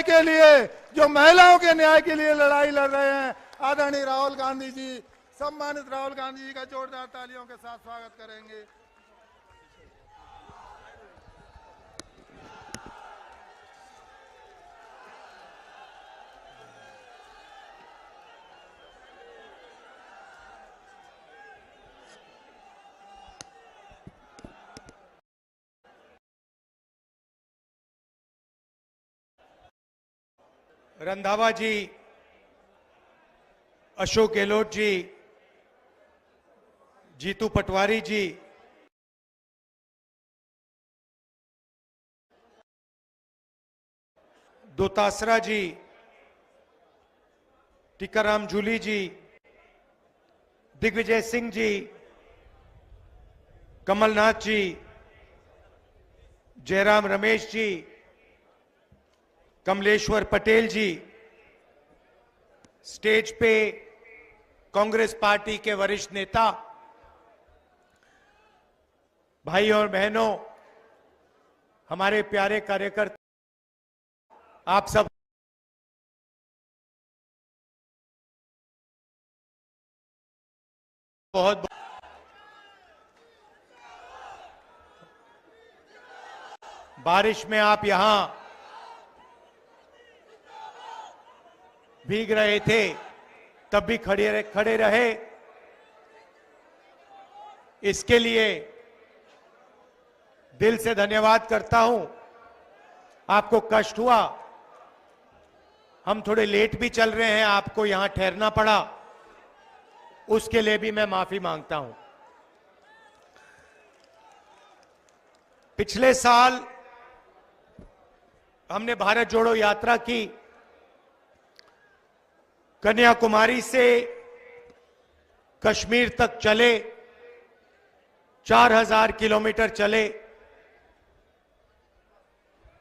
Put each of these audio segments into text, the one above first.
के लिए, जो महिलाओं के न्याय के लिए लड़ाई लड़ रहे हैं, आदरणीय राहुल गांधी जी, सम्मानित राहुल गांधी जी का जोरदार तालियों के साथ स्वागत करेंगे। रंधावा जी, अशोक गहलोत जी, जीतू पटवारी जी, दोतासरा जी, टीकाराम जूली जी, दिग्विजय सिंह जी, कमलनाथ जी, जयराम रमेश जी, कमलेश्वर पटेल जी, स्टेज पे कांग्रेस पार्टी के वरिष्ठ नेता, भाई और बहनों, हमारे प्यारे कार्यकर्ता, आप सब बहुत बारिश में आप यहां भीग रहे थे, तब भी खड़े रहे। इसके लिए दिल से धन्यवाद करता हूं। आपको कष्ट हुआ, हम थोड़े लेट भी चल रहे हैं, आपको यहां ठहरना पड़ा, उसके लिए भी मैं माफी मांगता हूं। पिछले साल हमने भारत जोड़ो यात्रा की, कन्याकुमारी से कश्मीर तक चले, 4000 किलोमीटर चले,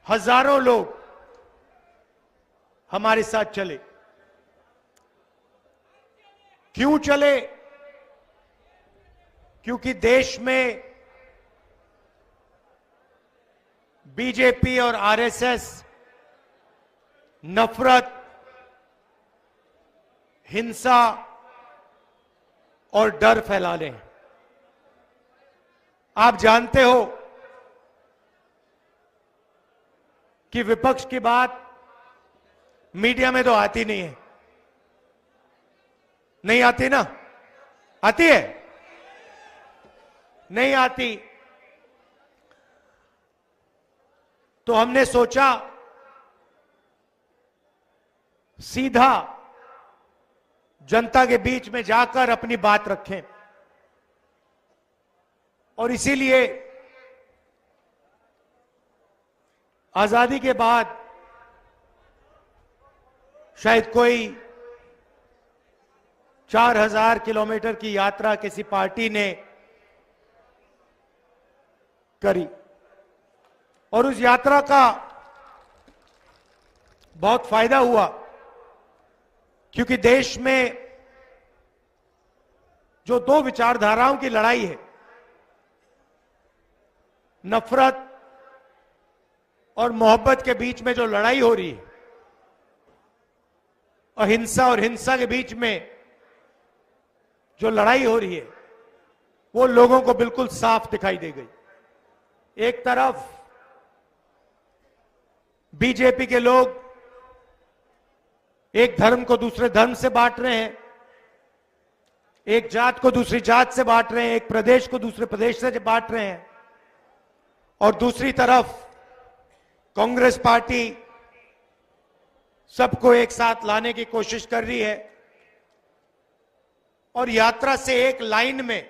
हजारों लोग हमारे साथ चले। क्यों चले? क्योंकि देश में बीजेपी और आरएसएस नफरत, हिंसा और डर फैला रहे हैं। आप जानते हो कि विपक्ष की बात मीडिया में तो आती नहीं है। नहीं आती ना? आती है? नहीं आती। तो हमने सोचा सीधा जनता के बीच में जाकर अपनी बात रखें, और इसीलिए आजादी के बाद शायद कोई 4000 किलोमीटर की यात्रा किसी पार्टी ने करी, और उस यात्रा का बहुत फायदा हुआ, क्योंकि देश में जो दो विचारधाराओं की लड़ाई है, नफरत और मोहब्बत के बीच में जो लड़ाई हो रही है, अहिंसा और हिंसा के बीच में जो लड़ाई हो रही है, वो लोगों को बिल्कुल साफ दिखाई दे गई। एक तरफ बीजेपी के लोग एक धर्म को दूसरे धर्म से बांट रहे हैं, एक जात को दूसरी जात से बांट रहे हैं, एक प्रदेश को दूसरे प्रदेश से बांट रहे हैं, और दूसरी तरफ कांग्रेस पार्टी सबको एक साथ लाने की कोशिश कर रही है, और यात्रा से एक लाइन में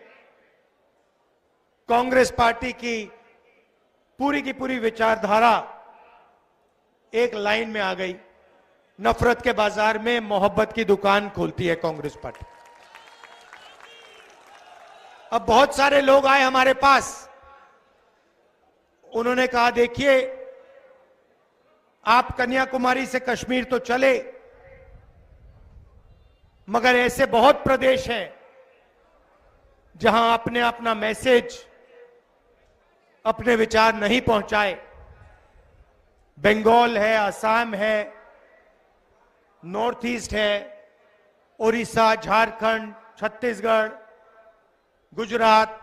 कांग्रेस पार्टी की पूरी विचारधारा एक लाइन में आ गई। नफरत के बाजार में मोहब्बत की दुकान खोलती है कांग्रेस पार्टी। अब बहुत सारे लोग आए हमारे पास, उन्होंने कहा देखिए आप कन्याकुमारी से कश्मीर तो चले, मगर ऐसे बहुत प्रदेश हैं जहां आपने अपना मैसेज, अपने विचार नहीं पहुंचाए। बंगाल है, असम है, नॉर्थ ईस्ट है, उड़ीसा, झारखंड, छत्तीसगढ़, गुजरात।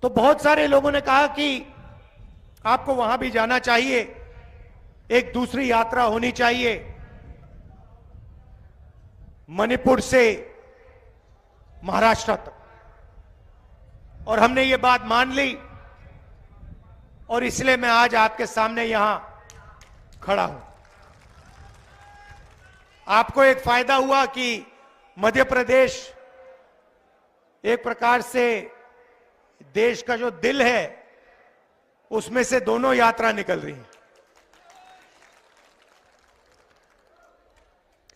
तो बहुत सारे लोगों ने कहा कि आपको वहां भी जाना चाहिए, एक दूसरी यात्रा होनी चाहिए, मणिपुर से महाराष्ट्र तक। और हमने ये बात मान ली और इसलिए मैं आज आपके सामने यहां खड़ा हूं। आपको एक फायदा हुआ कि मध्य प्रदेश एक प्रकार से देश का जो दिल है, उसमें से दोनों यात्रा निकल रही है।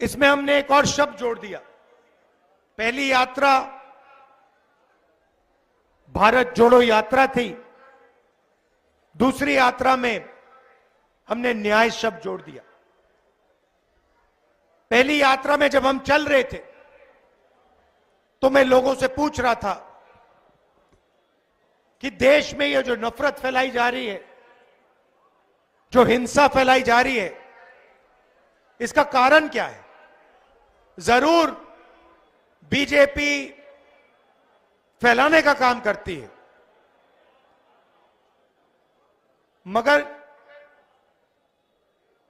इसमें हमने एक और शब्द जोड़ दिया। पहली यात्रा भारत जोड़ो यात्रा थी, दूसरी यात्रा में हमने न्याय शब्द जोड़ दिया। पहली यात्रा में जब हम चल रहे थे तो मैं लोगों से पूछ रहा था कि देश में ये जो नफरत फैलाई जा रही है, जो हिंसा फैलाई जा रही है, इसका कारण क्या है? जरूर बीजेपी फैलाने का काम करती है, मगर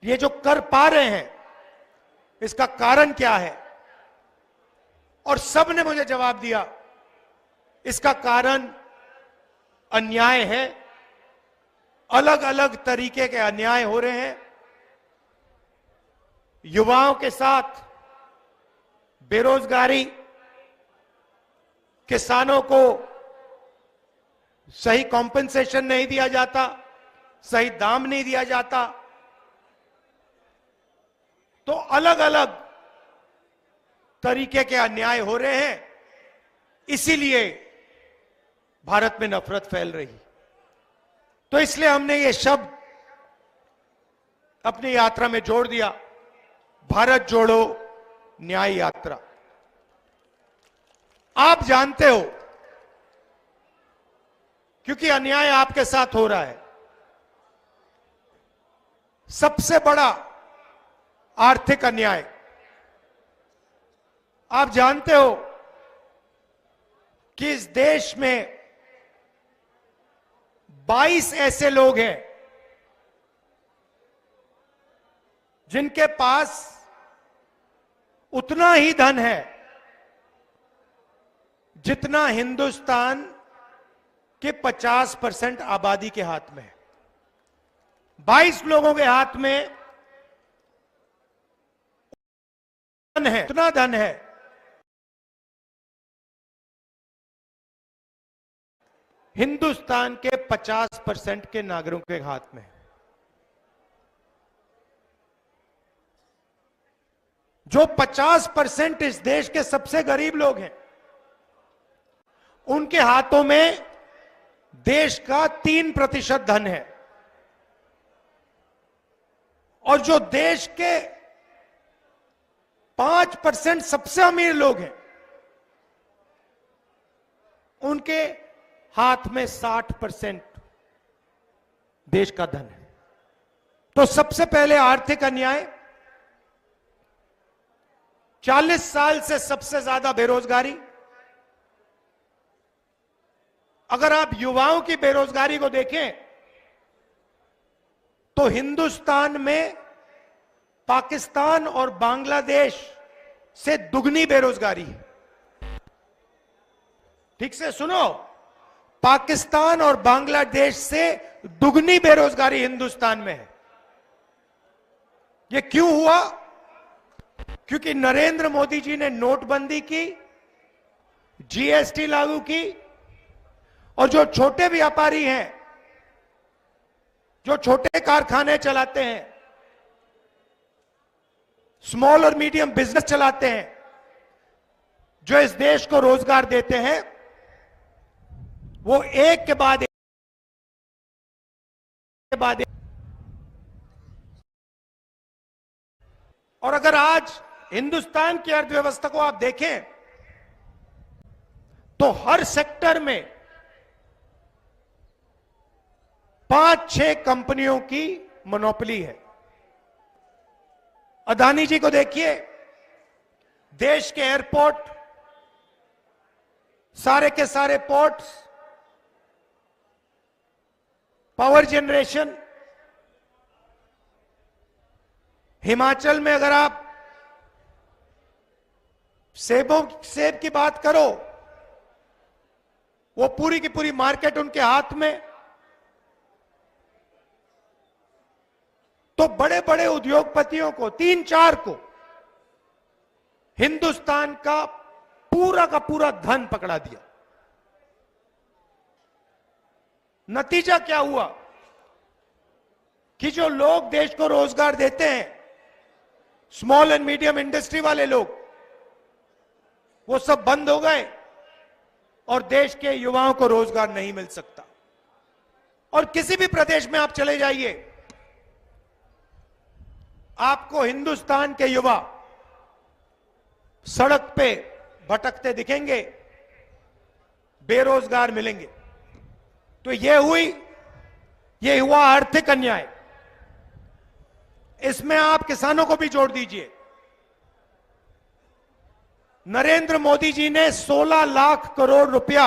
ये जो कर पा रहे हैं इसका कारण क्या है? और सबने मुझे जवाब दिया, इसका कारण अन्याय है। अलग अलग तरीके के अन्याय हो रहे हैं। युवाओं के साथ बेरोजगारी, किसानों को सही कॉम्पेंसेशन नहीं दिया जाता, सही दाम नहीं दिया जाता। तो अलग अलग तरीके के अन्याय हो रहे हैं, इसीलिए भारत में नफरत फैल रही। तो इसलिए हमने ये शब्द अपनी यात्रा में जोड़ दिया, भारत जोड़ो न्याय यात्रा। आप जानते हो, क्योंकि अन्याय आपके साथ हो रहा है। सबसे बड़ा आर्थिक अन्याय, आप जानते हो कि इस देश में 22 ऐसे लोग हैं जिनके पास उतना ही धन है जितना हिंदुस्तान के 50% आबादी के हाथ में है। 22 लोगों के हाथ में धन है, उतना धन है हिंदुस्तान के 50% के नागरिकों के हाथ में। जो 50% इस देश के सबसे गरीब लोग हैं, उनके हाथों में देश का 3% धन है। और जो देश के 5% सबसे अमीर लोग हैं, उनके हाथ में 60% देश का धन है। तो सबसे पहले आर्थिक अन्याय, 40 साल से सबसे ज्यादा बेरोजगारी। अगर आप युवाओं की बेरोजगारी को देखें तो हिंदुस्तान में पाकिस्तान और बांग्लादेश से दुगनी बेरोजगारी है। ठीक से सुनो, पाकिस्तान और बांग्लादेश से दुगनी बेरोजगारी हिंदुस्तान में है। यह क्यों हुआ? क्योंकि नरेंद्र मोदी जी ने नोटबंदी की, जीएसटी लागू की, और जो छोटे व्यापारी हैं, जो छोटे कारखाने चलाते हैं, स्मॉल और मीडियम बिजनेस चलाते हैं, जो इस देश को रोजगार देते हैं, वो एक के बाद एक। और अगर आज हिंदुस्तान की अर्थव्यवस्था को आप देखें तो हर सेक्टर में 5-6 कंपनियों की मोनोपोली है। अदानी जी को देखिए, देश के एयरपोर्ट, सारे के सारे पोर्ट्स, पावर जनरेशन। हिमाचल में अगर आप सेब की बात करो, वो पूरी की पूरी मार्केट उनके हाथ में। तो बड़े बड़े उद्योगपतियों को, 3-4 को, हिंदुस्तान का पूरा धन पकड़ा दिया। नतीजा क्या हुआ कि जो लोग देश को रोजगार देते हैं, स्मॉल एंड मीडियम इंडस्ट्री वाले लोग, वो सब बंद हो गए और देश के युवाओं को रोजगार नहीं मिल सकता। और किसी भी प्रदेश में आप चले जाइए, आपको हिंदुस्तान के युवा सड़क पे भटकते दिखेंगे, बेरोजगार मिलेंगे। तो ये हुआ आर्थिक अन्याय। इसमें आप किसानों को भी जोड़ दीजिए। नरेंद्र मोदी जी ने 16 लाख करोड़ रुपया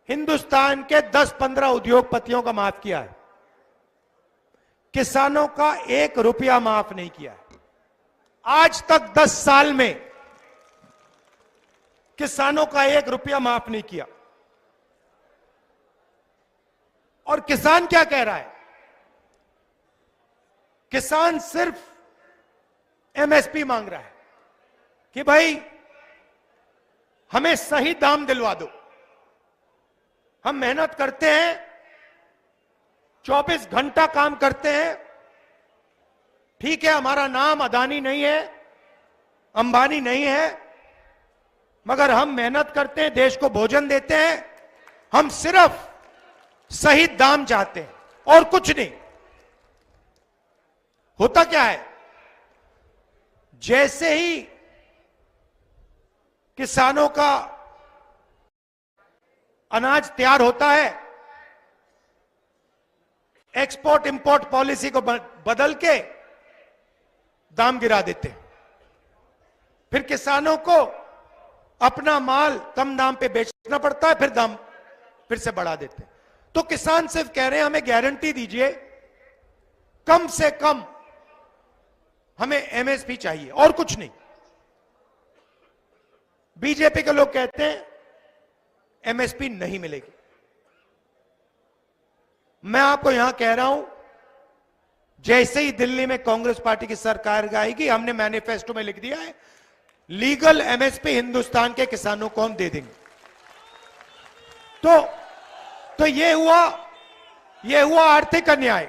हिंदुस्तान के 10-15 उद्योगपतियों का माफ किया है। किसानों का 1 रुपया माफ नहीं किया है। आज तक 10 साल में किसानों का 1 रुपया माफ नहीं किया। और किसान क्या कह रहा है? किसान सिर्फ एमएसपी मांग रहा है कि भाई हमें सही दाम दिलवा दो। हम मेहनत करते हैं, 24 घंटा काम करते हैं, ठीक है, हमारा नाम अदानी नहीं है, अंबानी नहीं है, मगर हम मेहनत करते हैं, देश को भोजन देते हैं। हम सिर्फ सही दाम चाहते हैं और कुछ नहीं। होता क्या है, जैसे ही किसानों का अनाज तैयार होता है, एक्सपोर्ट इंपोर्ट पॉलिसी को बदल के दाम गिरा देते हैं। फिर किसानों को अपना माल कम दाम पे बेचना पड़ता है, फिर दाम फिर से बढ़ा देते हैं। तो किसान सिर्फ कह रहे हैं हमें गारंटी दीजिए, कम से कम हमें एमएसपी चाहिए और कुछ नहीं। बीजेपी के लोग कहते हैं एमएसपी नहीं मिलेगी। मैं आपको यहां कह रहा हूं, जैसे ही दिल्ली में कांग्रेस पार्टी की सरकार आएगी, हमने मैनिफेस्टो में लिख दिया है लीगल एमएसपी हिंदुस्तान के किसानों को हम दे देंगे। तो ये हुआ आर्थिक अन्याय।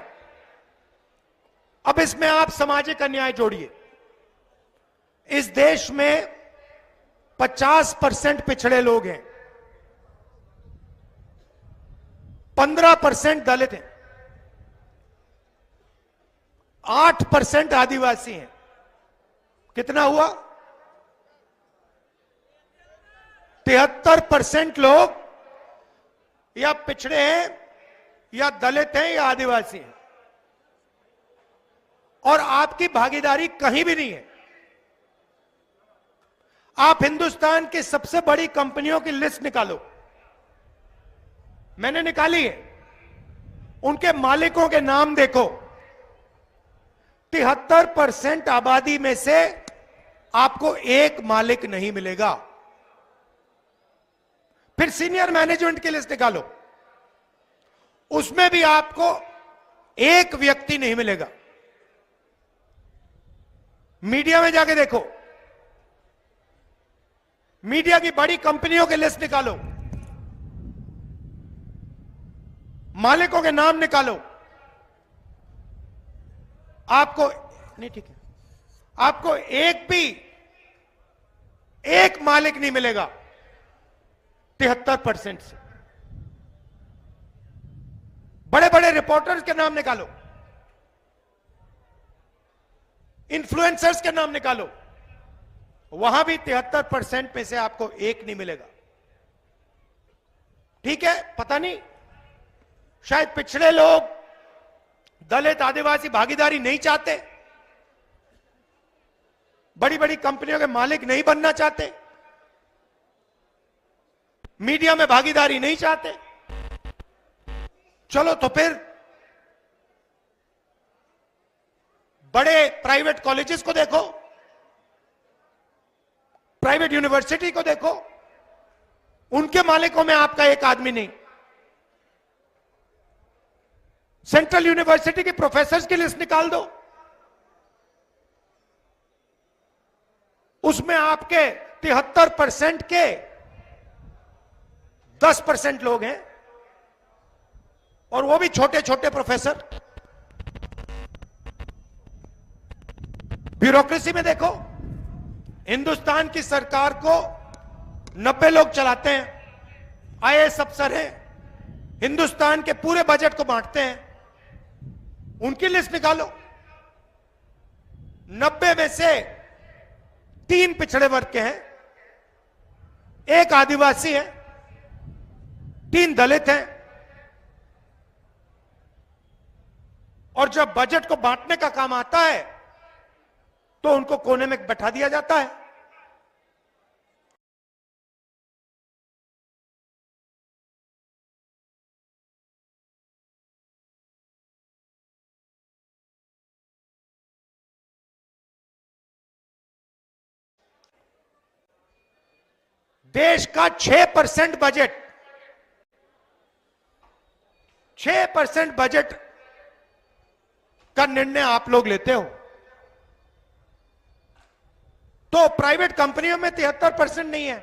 अब इसमें आप सामाजिक अन्याय जोड़िए। इस देश में 50% पिछड़े लोग हैं, 15% दलित हैं, 8% आदिवासी हैं। कितना हुआ? 73% लोग या पिछड़े हैं, या दलित हैं, या आदिवासी हैं। और आपकी भागीदारी कहीं भी नहीं है। आप हिंदुस्तान की सबसे बड़ी कंपनियों की लिस्ट निकालो, मैंने निकाली है, उनके मालिकों के नाम देखो। 73% आबादी में से आपको एक मालिक नहीं मिलेगा। फिर सीनियर मैनेजमेंट की लिस्ट निकालो, उसमें भी आपको एक व्यक्ति नहीं मिलेगा। मीडिया में जाके देखो, मीडिया की बड़ी कंपनियों की लिस्ट निकालो, मालिकों के नाम निकालो, आपको नहीं, ठीक है, आपको एक मालिक नहीं मिलेगा 73% से। बड़े बड़े रिपोर्टर्स के नाम निकालो, इन्फ्लुएंसर्स के नाम निकालो, वहां भी 73% में से आपको एक नहीं मिलेगा। ठीक है, पता नहीं, शायद पिछड़े लोग, दलित, आदिवासी भागीदारी नहीं चाहते, बड़ी बड़ी कंपनियों के मालिक नहीं बनना चाहते, मीडिया में भागीदारी नहीं चाहते। चलो तो फिर बड़े प्राइवेट कॉलेजेस को देखो, प्राइवेट यूनिवर्सिटी को देखो, उनके मालिकों में आपका एक आदमी नहीं। सेंट्रल यूनिवर्सिटी के प्रोफेसर्स की लिस्ट निकाल दो, उसमें आपके 73% के 10% लोग हैं, और वो भी छोटे छोटे प्रोफेसर। ब्यूरोक्रेसी में देखो, हिंदुस्तान की सरकार को 90 लोग चलाते हैं, आईएएस अफसर हैं, हिंदुस्तान के पूरे बजट को बांटते हैं। उनकी लिस्ट निकालो। 90 में से 3 पिछड़े वर्ग के हैं, 1 आदिवासी है, 3 दलित हैं। और जब बजट को बांटने का काम आता है तो उनको कोने में बैठा दिया जाता है। देश का 6% बजट, 6% बजट का निर्णय आप लोग लेते हो। तो प्राइवेट कंपनियों में 73% नहीं है,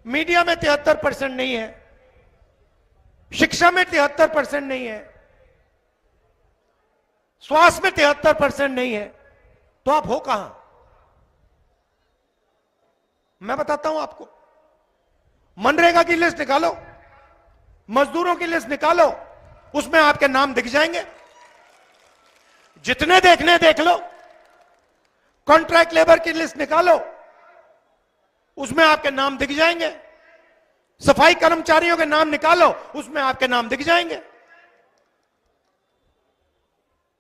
मीडिया में 73% नहीं है, शिक्षा में 73% नहीं है, स्वास्थ्य में 73% नहीं है, तो आप हो कहां? मैं बताता हूं आपको। मनरेगा की लिस्ट निकालो, मजदूरों की लिस्ट निकालो, उसमें आपके नाम दिख जाएंगे। जितने देखने देख लो। कॉन्ट्रैक्ट लेबर की लिस्ट निकालो, उसमें आपके नाम दिख जाएंगे। सफाई कर्मचारियों के नाम निकालो, उसमें आपके नाम दिख जाएंगे।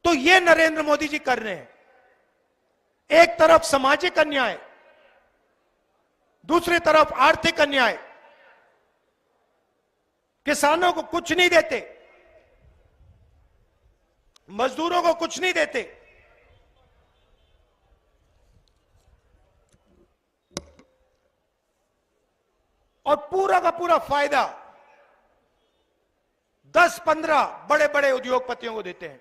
तो ये नरेंद्र मोदी जी कर रहे हैं। एक तरफ सामाजिक अन्याय, दूसरी तरफ आर्थिक अन्याय। किसानों को कुछ नहीं देते, मजदूरों को कुछ नहीं देते, और पूरा का पूरा फायदा 10-15 बड़े बड़े उद्योगपतियों को देते हैं।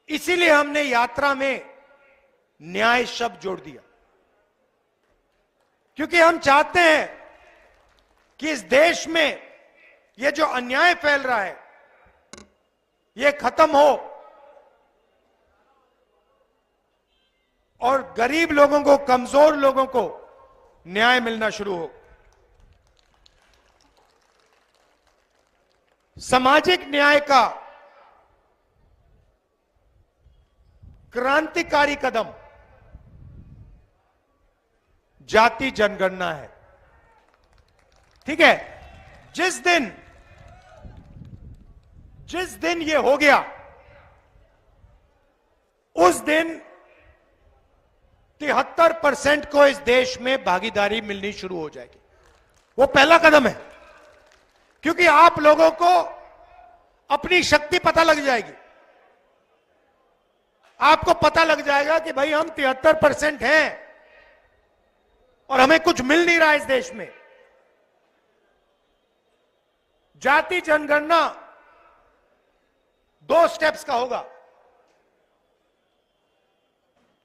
इसीलिए हमने यात्रा में न्याय शब्द जोड़ दिया, क्योंकि हम चाहते हैं कि इस देश में ये जो अन्याय फैल रहा है ये खत्म हो, और गरीब लोगों को, कमजोर लोगों को न्याय मिलना शुरू हो। सामाजिक न्याय का क्रांतिकारी कदम जाति जनगणना है। ठीक है, जिस दिन ये हो गया, उस दिन 73% को इस देश में भागीदारी मिलनी शुरू हो जाएगी। वो पहला कदम है, क्योंकि आप लोगों को अपनी शक्ति पता लग जाएगी। आपको पता लग जाएगा कि भाई हम 73% हैं और हमें कुछ मिल नहीं रहा इस देश में। जाति जनगणना 2 स्टेप्स का होगा।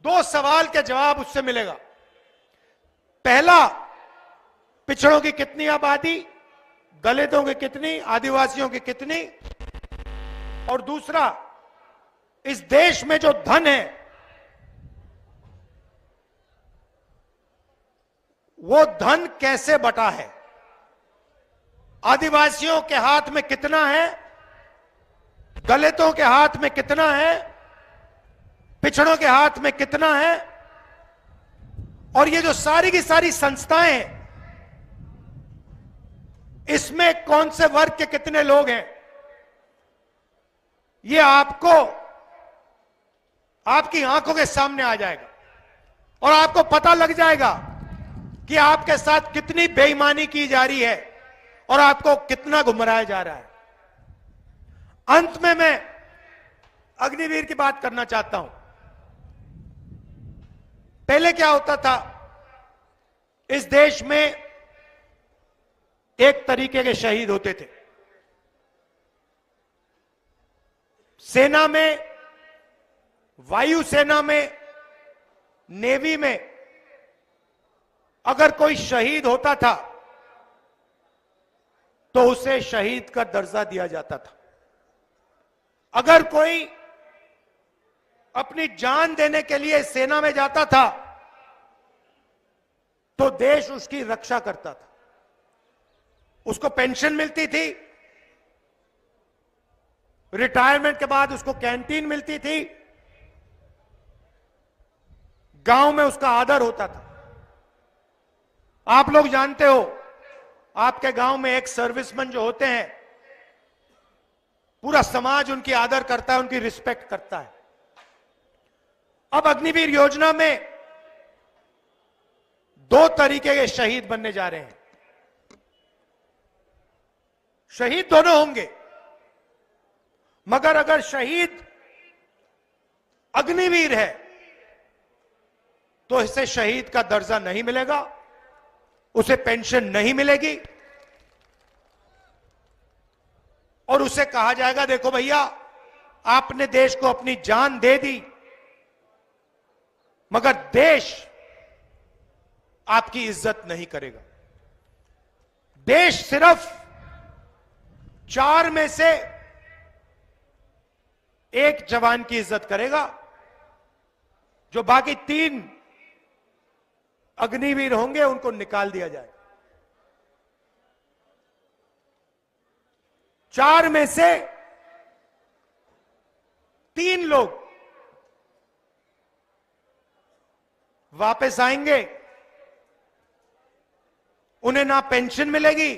2 सवाल के जवाब उससे मिलेगा। पहला, पिछड़ों की कितनी आबादी, दलितों की कितनी, आदिवासियों की कितनी, और दूसरा, इस देश में जो धन है वो धन कैसे बटा है। आदिवासियों के हाथ में कितना है, दलितों के हाथ में कितना है, पिछड़ों के हाथ में कितना है, और ये जो सारी की सारी संस्थाएं हैं, इसमें कौन से वर्ग के कितने लोग हैं, ये आपको आपकी आंखों के सामने आ जाएगा और आपको पता लग जाएगा कि आपके साथ कितनी बेईमानी की जा रही है और आपको कितना गुमराया जा रहा है। अंत में मैं अग्निवीर की बात करना चाहता हूं। पहले क्या होता था, इस देश में एक तरीके के शहीद होते थे। सेना में, वायुसेना में, नेवी में अगर कोई शहीद होता था तो उसे शहीद का दर्जा दिया जाता था। अगर कोई अपनी जान देने के लिए सेना में जाता था तो देश उसकी रक्षा करता था। उसको पेंशन मिलती थी, रिटायरमेंट के बाद उसको कैंटीन मिलती थी, गांव में उसका आदर होता था। आप लोग जानते हो, आपके गांव में एक सर्विसमैन जो होते हैं, पूरा समाज उनकी आदर करता है, उनकी रिस्पेक्ट करता है। अब अग्निवीर योजना में 2 तरीके के शहीद बनने जा रहे हैं। शहीद दोनों होंगे, मगर अगर शहीद अग्निवीर है तो इसे शहीद का दर्जा नहीं मिलेगा, उसे पेंशन नहीं मिलेगी और उसे कहा जाएगा देखो भैया, आपने देश को अपनी जान दे दी, मगर देश आपकी इज्जत नहीं करेगा। देश सिर्फ 4 में से 1 जवान की इज्जत करेगा, जो बाकी 3 अग्निवीर होंगे उनको निकाल दिया जाएगा। 4 में से 3 लोग वापस आएंगे, उन्हें ना पेंशन मिलेगी,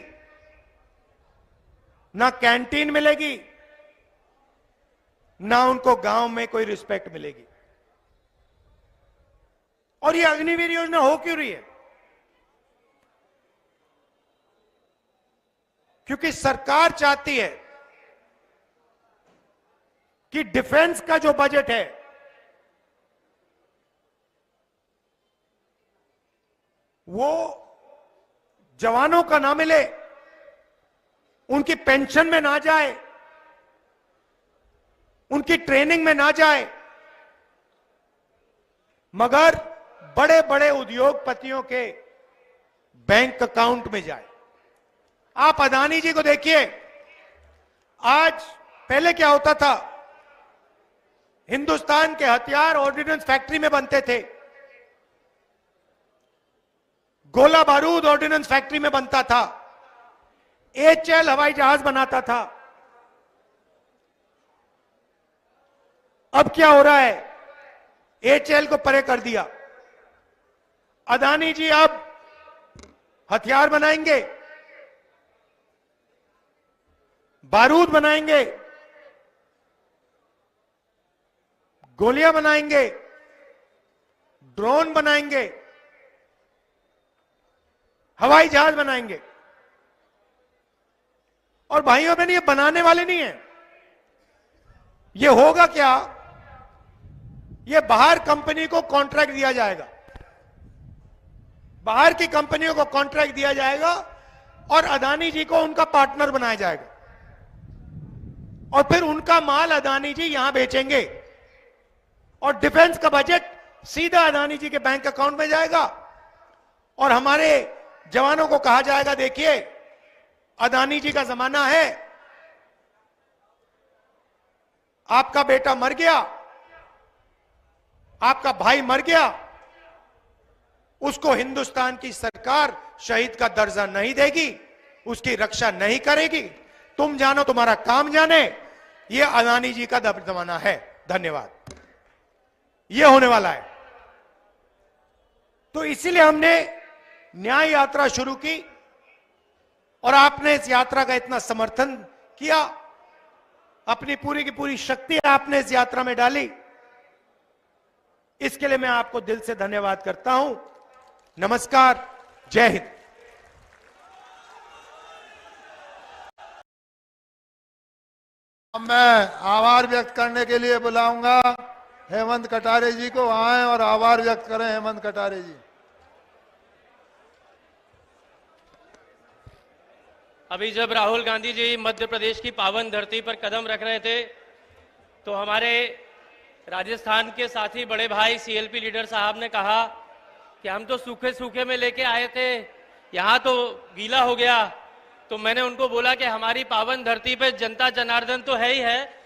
ना कैंटीन मिलेगी, ना उनको गांव में कोई रिस्पेक्ट मिलेगी। और ये अग्निवीर योजना हो क्यों रही है? क्योंकि सरकार चाहती है कि डिफेंस का जो बजट है वो जवानों का ना मिले, उनकी पेंशन में ना जाए, उनकी ट्रेनिंग में ना जाए, मगर बड़े बड़े उद्योगपतियों के बैंक अकाउंट में जाए। आप अदानी जी को देखिए, आज पहले क्या होता था, हिंदुस्तान के हथियार ऑर्डिनेंस फैक्ट्री में बनते थे, गोला बारूद ऑर्डिनेंस फैक्ट्री में बनता था, एचएल हवाई जहाज बनाता था। अब क्या हो रहा है, एचएल को परे कर दिया। अदानी जी अब हथियार बनाएंगे, बारूद बनाएंगे, गोलियां बनाएंगे, ड्रोन बनाएंगे, हवाई जहाज बनाएंगे। और भाइयों बहन, ये बनाने वाले नहीं है, ये होगा क्या, ये बाहर कंपनी को कॉन्ट्रैक्ट दिया जाएगा, बाहर की कंपनियों को कॉन्ट्रैक्ट दिया जाएगा और अदानी जी को उनका पार्टनर बनाया जाएगा और फिर उनका माल अदानी जी यहां बेचेंगे और डिफेंस का बजट सीधा अदानी जी के बैंक अकाउंट में जाएगा और हमारे जवानों को कहा जाएगा देखिए, अदानी जी का जमाना है, आपका बेटा मर गया, आपका भाई मर गया, उसको हिंदुस्तान की सरकार शहीद का दर्जा नहीं देगी, उसकी रक्षा नहीं करेगी, तुम जानो तुम्हारा काम जाने। ये अदानी जी का जमाना है। धन्यवाद। ये होने वाला है। तो इसीलिए हमने न्याय यात्रा शुरू की और आपने इस यात्रा का इतना समर्थन किया, अपनी पूरी की पूरी शक्ति आपने इस यात्रा में डाली। इसके लिए मैं आपको दिल से धन्यवाद करता हूं। नमस्कार, जय हिंद। मैं आभार व्यक्त करने के लिए बुलाऊंगा हेमंत कटारे जी को, आए और आभार व्यक्त करें हेमंत कटारे जी। अभी जब राहुल गांधी जी मध्य प्रदेश की पावन धरती पर कदम रख रहे थे तो हमारे राजस्थान के साथी बड़े भाई सीएलपी लीडर साहब ने कहा कि हम तो सूखे सूखे में लेके आए थे, यहाँ तो गीला हो गया। तो मैंने उनको बोला कि हमारी पावन धरती पे जनता जनार्दन तो है ही है,